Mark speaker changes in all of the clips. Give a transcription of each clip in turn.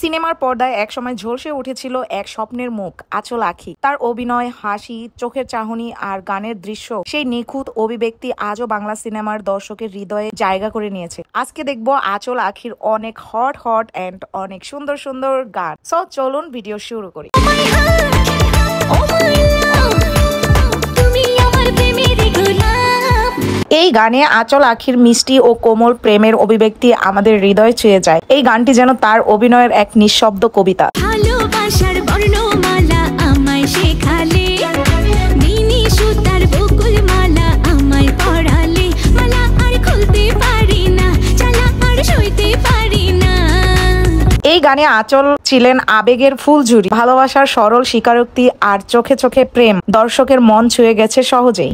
Speaker 1: সিনেমার পর্দায় একসময় ঝলসে উঠেছিল এক স্বপ্নের মুখ, আঁচল আঁখি। তার অভিনয়, হাসি, চোখের চাহনি আর গানের দৃশ্য, সেই নিখুঁত অভিব্যক্তি আজও বাংলা সিনেমার দর্শকের হৃদয়ে জায়গা করে নিয়েছে। আজকে দেখবো আঁচল আঁখির অনেক হট এন্ড অনেক সুন্দর সুন্দর গান। সো চলুন ভিডিও শুরু করি। এই গানে আঁচল আঁখির মিষ্টি ও কোমল প্রেমের অভিব্যক্তি আমাদের হৃদয় ছুঁয়ে যায়। এই গানটি যেন তার অভিনয়ের এক নিঃশব্দ কবিতা।
Speaker 2: ভালোবাসার বর্ণমালা আমায় শেখালে, মিনি সুতার বকুল মালা আমায় পড়ালে, মালা আর খুলতে পারি না, চালা আর সইতে পারি না।
Speaker 1: এই গানে আঁচল ছিলেন আবেগের ফুলঝুরি, ভালোবাসার সরল স্বীকারোক্তি আর চোখে চোখে প্রেম দর্শকের মন ছুঁয়ে গেছে সহজেই।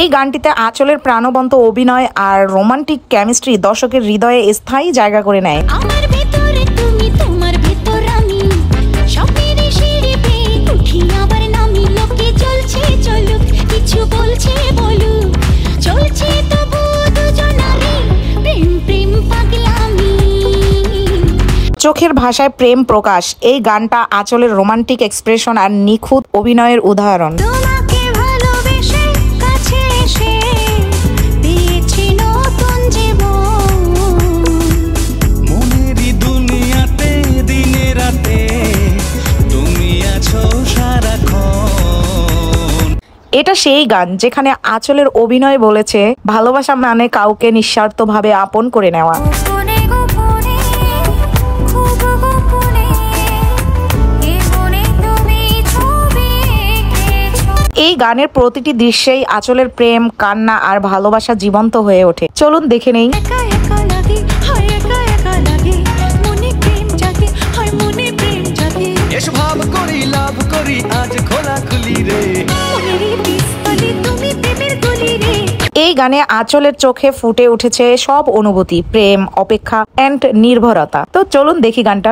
Speaker 1: এই গানটিতে আঁচলের প্রাণবন্ত অভিনয় আর রোমান্টিক কেমিস্ট্রি দর্শকের হৃদয়ে স্থায়ী জায়গা করে নেয়।
Speaker 2: আমার ভেতরে তুমি, তোমার ভেতর আমি, স্বপ্নের সিঁড়ি পেয়ে উঠি আবার নামি। লোকে চলছে চলুক, কিছু বলছে বলুক, চলছে তবু দুজনারই প্রেম প্রেম পাগলামি।
Speaker 1: চোখের ভাষায় প্রেম প্রকাশ, এই গানটা আঁচলের রোমান্টিক এক্সপ্রেশন আর নিখুঁত অভিনয়ের উদাহরণ। এটা সেই গান যেখানে আঁচলের অভিনয় বলেছে ভালোবাসা মানে কাউকে নিঃস্বার্থভাবে আপন করে নেওয়া। এই গানের প্রতিটি দৃশ্যেই আঁচলের প্রেম, কান্না আর ভালোবাসা জীবন্ত হয়ে ওঠে। চলুন দেখে নেই। এই গানে আঁচলের চোখে ফুটে উঠেছে সব অনুভূতি, প্রেম, অপেক্ষা এন্ড নির্ভরতা। তো চলুন দেখি গানটা।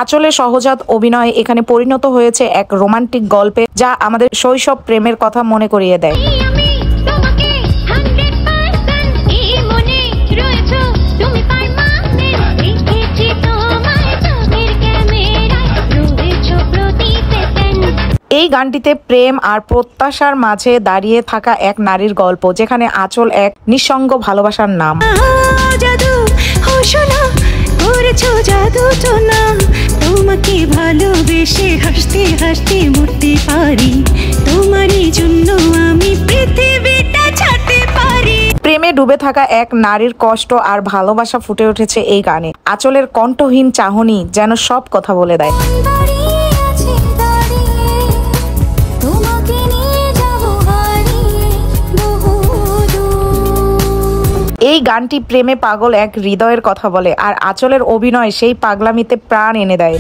Speaker 1: আঁচলের সহজাত অভিনয় এখানে পরিণত হয়েছে এক রোমান্টিক গল্পে, যা আমাদের শৈশব প্রেমের কথা মনে করিয়ে দেয়। এই গানটিতে প্রেম আর প্রত্যাশার মাঝে দাঁড়িয়ে থাকা এক নারীর গল্প, যেখানে আঁচল এক নিঃসঙ্গ ভালোবাসার নাম।
Speaker 2: তোমাকে ভালোবেসে হাসতে হাসতে মরতে পারি, তোমারই জন্য আমি পৃথিবীটা ছাড়তে পারি।
Speaker 1: প্রেমে ডুবে থাকা এক নারীর কষ্ট আর ভালোবাসা ফুটে উঠেছে এই গানে। আঁচলের কণ্ঠহীন চাহনি যেন সব কথা বলে দেয়। এই গানটি প্রেমে পাগল এক হৃদয়ের কথা বলে, আর আঁচলের অভিনয় সেই পাগলামিতে প্রাণ এনে দেয়।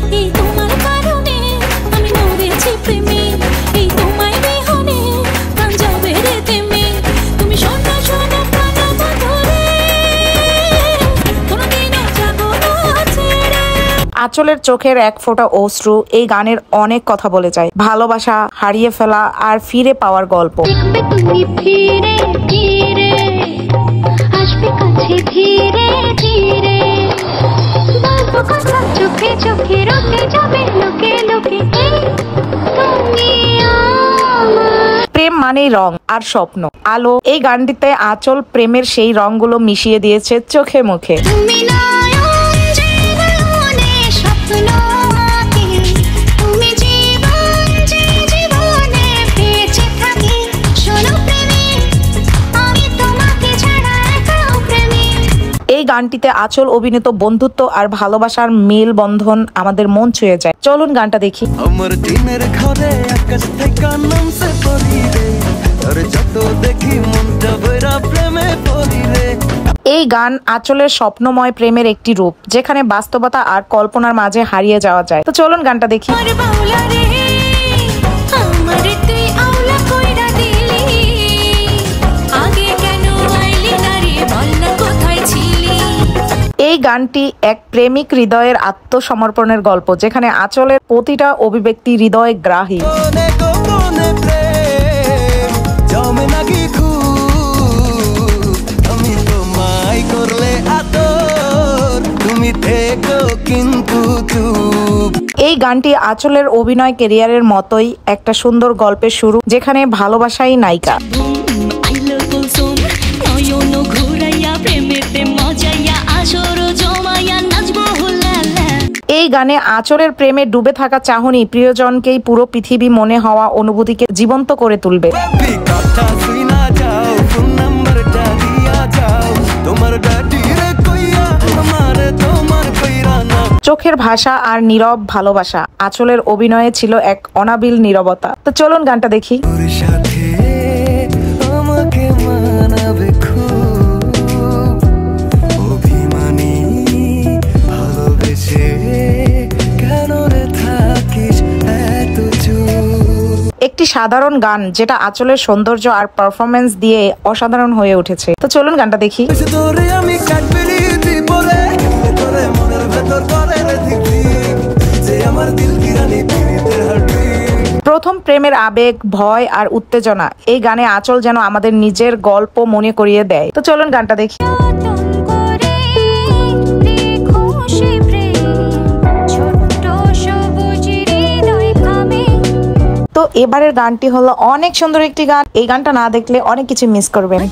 Speaker 1: আঁচলের চোখের এক ফোঁটা অশ্রু এই গানের অনেক কথা বলে যায়, ভালোবাসা, হারিয়ে ফেলা আর ফিরে পাওয়ার গল্প। প্রেম মানেই রং আর স্বপ্ন, আলো। এই গানটিতে আঁচল প্রেমের সেই রংগুলো মিশিয়ে দিয়েছে চোখে মুখে। এই গানটিতে আঁচল অভিনীত বন্ধুত্ব আর ভালোবাসার মেল বন্ধন আমাদের মন ছুঁয়ে যায়। চলুন গানটা দেখি।
Speaker 3: আমার দিনের ঘরে আকাশ থেকে নামছে পরি রে, তোর যত দেখি মনটা ভরা প্রেমে পরি রে।
Speaker 1: এই গান আঁচলের স্বপ্নময় প্রেমের একটি রূপ, যেখানে বাস্তবতা আর কল্পনার মাঝে হারিয়ে যাওয়া যায়। তো চলুন গানটা দেখি। এই গানটি এক প্রেমিক হৃদয়ের আত্মসমর্পণের গল্প, যেখানে আঁচলের প্রতিটা অভিব্যক্তি হৃদয় গ্রাহী। এই গানটি আঁচলের অভিনয় ক্যারিয়ারের মতোই একটা সুন্দর গল্পের শুরু, যেখানে ভালোবাসাই নায়িকা। এই গানে আঁচলের প্রেমে ডুবে থাকা চাহনি প্রিয়জনকেই পুরো পৃথিবী মনে হওয়া অনুভূতিকে জীবন্ত করে তুলবে। চোখের ভাষা আর নীরব ভালোবাসা, আঁচলের অভিনয়ে ছিল এক অনাবিল নীরবতা। তো চলুন গানটা দেখি। একটি সাধারণ গান যেটা আঁচলের সৌন্দর্য আর পারফরমেন্স দিয়ে অসাধারণ হয়ে উঠেছে। তো চলুন গানটা দেখি। প্রথম প্রেমের আবেগ, ভয় আর উত্তেজনা এই গানে আঁচল যেন আমাদের নিজের গল্প মনে করিয়ে দেয়। তো চলুন গানটা দেখি। তো এবারের গানটি হলো অনেক সুন্দর একটি গান। এই গানটা না দেখলে অনেক কিছু মিস করবেন।